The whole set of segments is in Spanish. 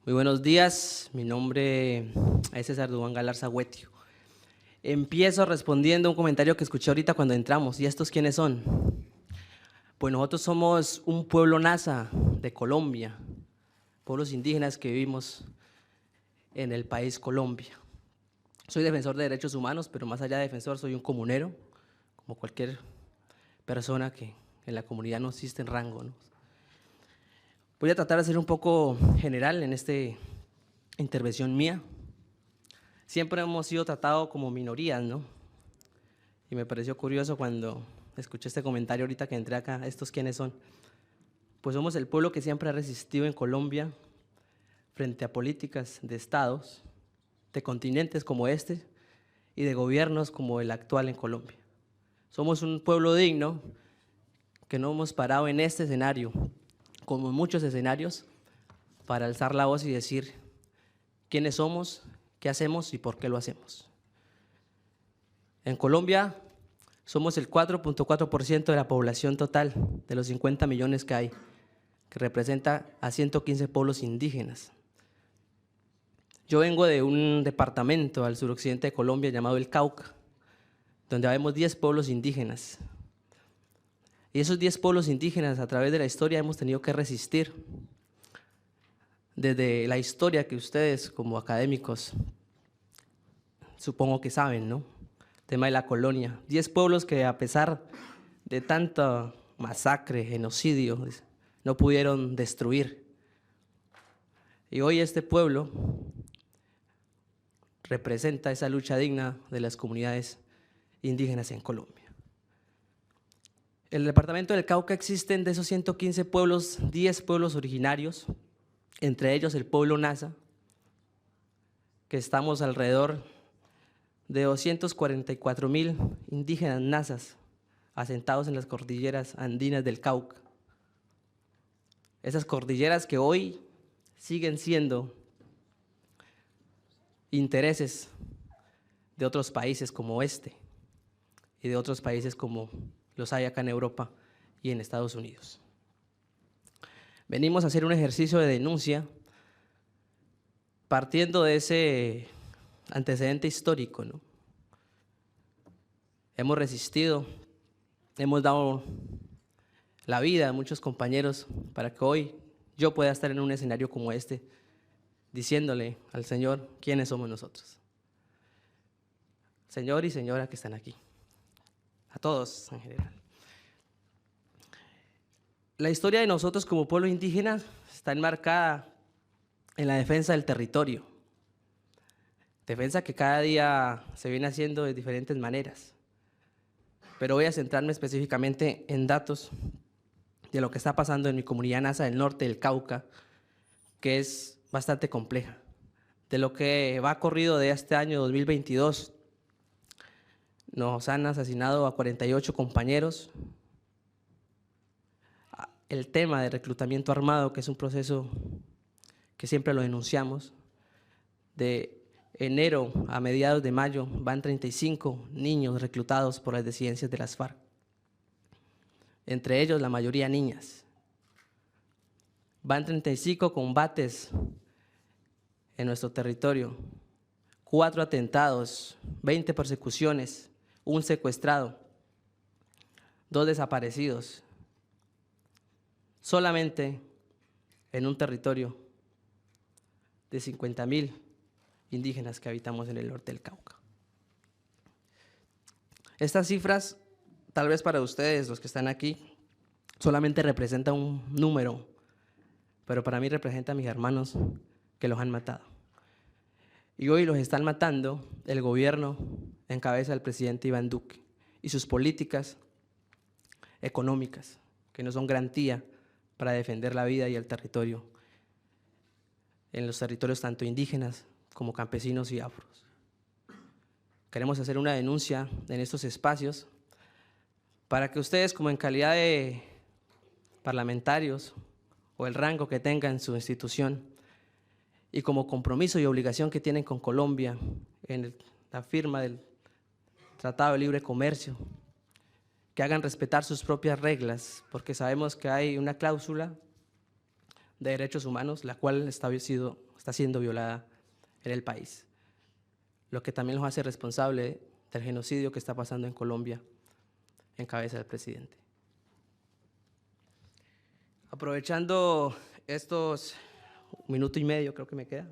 Muy buenos días, mi nombre es César Duván Galarza Huetio. Empiezo respondiendo a un comentario que escuché ahorita cuando entramos. ¿Y estos quiénes son? Pues nosotros somos un pueblo nasa de Colombia, pueblos indígenas que vivimos en el país Colombia. Soy defensor de derechos humanos, pero más allá de defensor soy un comunero, como cualquier persona que en la comunidad no existe en rango, ¿no? Voy a tratar de ser un poco general en esta intervención mía. Siempre hemos sido tratados como minorías, ¿no? Y me pareció curioso cuando escuché este comentario ahorita que entré acá, ¿estos quiénes son? Pues somos el pueblo que siempre ha resistido en Colombia frente a políticas de estados, de continentes como este y de gobiernos como el actual en Colombia. Somos un pueblo digno que no hemos parado en este escenario, como en muchos escenarios, para alzar la voz y decir quiénes somos, qué hacemos y por qué lo hacemos. En Colombia somos el 4.4% de la población total de los 50 millones que hay, que representa a 115 pueblos indígenas. Yo vengo de un departamento al suroccidente de Colombia llamado el Cauca, donde habemos 10 pueblos indígenas. Y esos 10 pueblos indígenas a través de la historia hemos tenido que resistir. Desde la historia que ustedes como académicos supongo que saben, ¿no? Tema de la colonia. 10 pueblos que a pesar de tanta masacre, genocidio, no pudieron destruir. Y hoy este pueblo representa esa lucha digna de las comunidades indígenas en Colombia. En el departamento del Cauca existen de esos 115 pueblos, 10 pueblos originarios, entre ellos el pueblo Nasa, que estamos alrededor de 244,000 indígenas nasas asentados en las cordilleras andinas del Cauca. Esas cordilleras que hoy siguen siendo intereses de otros países como este y de otros países como los hay acá en Europa y en Estados Unidos. Venimos a hacer un ejercicio de denuncia partiendo de ese antecedente histórico, ¿no? Hemos resistido, hemos dado la vida a muchos compañeros para que hoy yo pueda estar en un escenario como este, diciéndole al Señor quiénes somos nosotros. Señor y señora que están aquí, a todos en general. La historia de nosotros como pueblo indígena está enmarcada en la defensa del territorio, defensa que cada día se viene haciendo de diferentes maneras, pero voy a centrarme específicamente en datos de lo que está pasando en mi comunidad nasa del norte del Cauca, que es bastante compleja. De lo que va corrido de este año 2022, nos han asesinado a 48 compañeros. El tema de reclutamiento armado, que es un proceso que siempre lo denunciamos, de enero a mediados de mayo van 35 niños reclutados por las disidencias de las FARC, entre ellos la mayoría niñas. Van 35 combates en nuestro territorio, 4 atentados, 20 persecuciones, 1 secuestrado, 2 desaparecidos, solamente en un territorio de 50,000 indígenas que habitamos en el norte del Cauca. Estas cifras, tal vez para ustedes, los que están aquí, solamente representan un número, pero para mí representa a mis hermanos que los han matado. Y hoy los están matando el gobierno en cabeza del presidente Iván Duque y sus políticas económicas, que no son garantía para defender la vida y el territorio, en los territorios tanto indígenas como campesinos y afros. Queremos hacer una denuncia en estos espacios para que ustedes, como en calidad de parlamentarios o el rango que tengan en su institución, y como compromiso y obligación que tienen con Colombia en la firma del Tratado de Libre Comercio, que hagan respetar sus propias reglas, porque sabemos que hay una cláusula de derechos humanos, la cual está siendo violada en el país, lo que también los hace responsables del genocidio que está pasando en Colombia en cabeza del presidente. Aprovechando estos 1 minuto y medio, creo que me queda,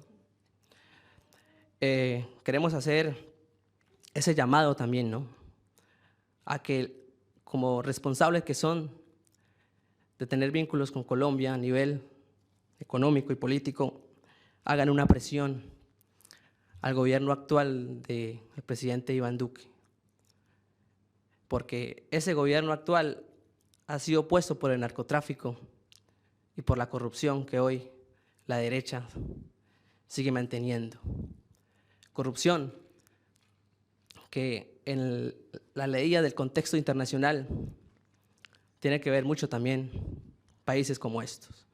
queremos hacer ese llamado también, ¿no?, a que como responsables que son de tener vínculos con Colombia a nivel económico y político, hagan una presión al gobierno actual del presidente Iván Duque, porque ese gobierno actual ha sido puesto por el narcotráfico y por la corrupción que hoy la derecha sigue manteniendo. Corrupción que en la leía del contexto internacional tiene que ver mucho también países como estos.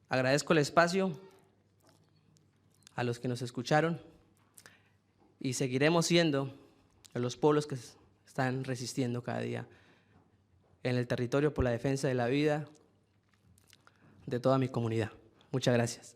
Agradezco el espacio a los que nos escucharon y seguiremos siendo los pueblos que están resistiendo cada día en el territorio por la defensa de la vida de toda mi comunidad. Muchas gracias.